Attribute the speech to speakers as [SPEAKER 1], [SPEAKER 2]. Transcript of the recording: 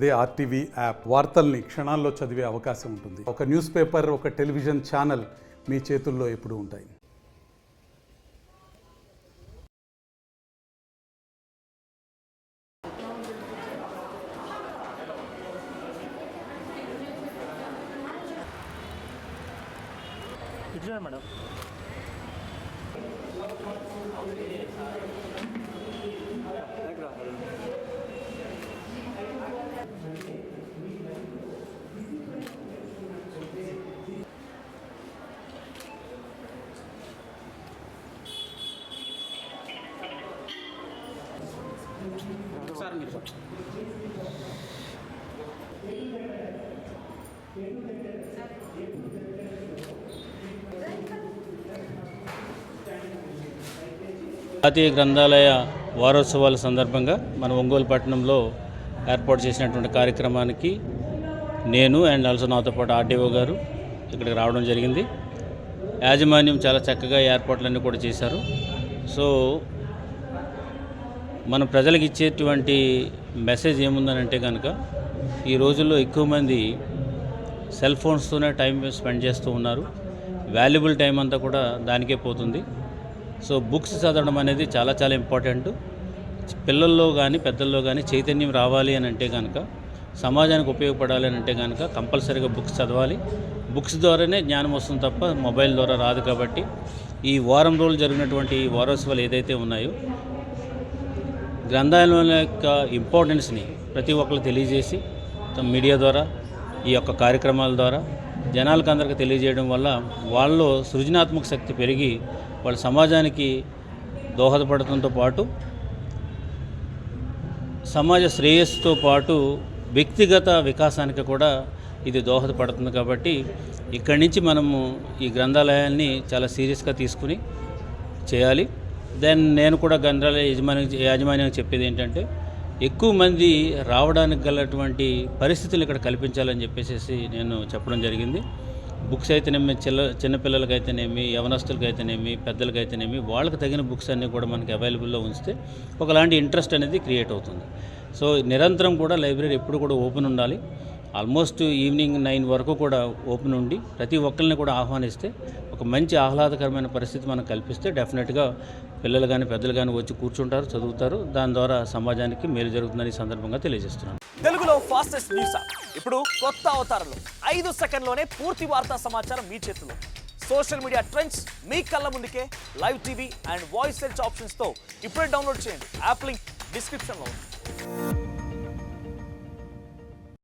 [SPEAKER 1] అదే RTV app వార్తల్ని క్షణాల్లో చదివే అవకాశం ఉంటుంది. ఒక న్యూస్ పేపర్, ఒక టెలివిజన్ ఛానల్ మీ చేతుల్లో ఎప్పుడూ ఉంటాయి.
[SPEAKER 2] మేడం
[SPEAKER 3] జాతీయ గ్రంథాలయ వారోత్సవాల సందర్భంగా మన ఒంగోలు పట్టణంలో ఏర్పాటు చేసినటువంటి కార్యక్రమానికి నేను అండ్ ఆల్సో నాతో పాటు ఆర్డీఓ గారు ఇక్కడికి రావడం జరిగింది. యాజమాన్యం చాలా చక్కగా ఏర్పాట్లన్నీ కూడా చేశారు. సో మన ప్రజలకు ఇచ్చేటువంటి మెసేజ్ ఏముందనంటే కనుక ఈ రోజుల్లో ఎక్కువ మంది సెల్ ఫోన్స్తోనే టైం స్పెండ్ చేస్తూ ఉన్నారు. వాల్యుబుల్ టైం అంతా కూడా దానికే పోతుంది. సో బుక్స్ చదవడం అనేది చాలా చాలా ఇంపార్టెంట్. పిల్లల్లో కానీ పెద్దల్లో కానీ చైతన్యం రావాలి అని అంటే కనుక, సమాజానికి ఉపయోగపడాలి అని అంటే కనుక కంపల్సరీగా బుక్స్ చదవాలి. బుక్స్ ద్వారానే జ్ఞానం వస్తుంది తప్ప మొబైల్ ద్వారా రాదు. కాబట్టి ఈ వారం రోజులు జరిగినటువంటి వారోత్సవాలు ఏదైతే ఉన్నాయో గ్రంథాలయాల యొక్క ఇంపార్టెన్స్ని ప్రతి ఒక్కరు తెలియజేసి మీడియా ద్వారా ఈ యొక్క కార్యక్రమాల ద్వారా జనాలకు అందరికీ తెలియజేయడం వల్ల వాళ్ళలో సృజనాత్మక శక్తి పెరిగి వాళ్ళ సమాజానికి దోహదపడటంతో పాటు సమాజ శ్రేయస్సుతో పాటు వ్యక్తిగత వికాసానికి కూడా ఇది దోహదపడుతుంది. కాబట్టి ఇక్కడి నుంచి మనము ఈ గ్రంథాలయాన్ని చాలా సీరియస్గా తీసుకుని చేయాలి. దెన్ నేను కూడా గ్రంథాలయ యాజమాన్యం చెప్పేది ఏంటంటే ఎక్కువ మంది రావడానికి గలటువంటి పరిస్థితులు ఇక్కడ కల్పించాలని చెప్పేసి నేను చెప్పడం జరిగింది. బుక్స్ అయితేనేమి చిన్నపిల్లలకైతేనేమి, యవనస్తులకైతేనేమి, పెద్దలకైతేనేమి వాళ్ళకి తగిన బుక్స్ అన్నీ కూడా మనకి అవైలబుల్లో ఉంచితే ఒకలాంటి ఇంట్రెస్ట్ అనేది క్రియేట్ అవుతుంది. సో నిరంతరం కూడా లైబ్రరీ ఎప్పుడు కూడా ఓపెన్ ఉండాలి. ఆల్మోస్ట్ ఈవినింగ్ 9 వరకు కూడా ఓపెన్ ఉండి ప్రతి ఒక్కరిని కూడా ఆహ్వానిస్తే ఒక మంచి ఆహ్లాదకరమైన పరిస్థితి మనం కల్పిస్తే డెఫినెట్గా పిల్లలు కానీ పెద్దలు కానీ వచ్చి కూర్చుంటారు, చదువుతారు. దాని ద్వారా సమాజానికి మేలు జరుగుతుందని సందర్భంగా తెలియజేస్తున్నాను.
[SPEAKER 2] తెలుగులో ఫాస్టెస్ట్ న్యూస్ ఇప్పుడు కొత్త అవతారంలో 5 సెకండ్లోనే పూర్తి వార్తా సమాచారం మీ చేతిలో. సోషల్ మీడియా ట్రెండ్స్ మీ కళ్ళ ముందుకే live TV and voice search ఆప్షన్స్తో ఇప్పుడే డౌన్లోడ్ చేయండి. యాప్ లింక్ డిస్క్రిప్షన్లో ఉంది.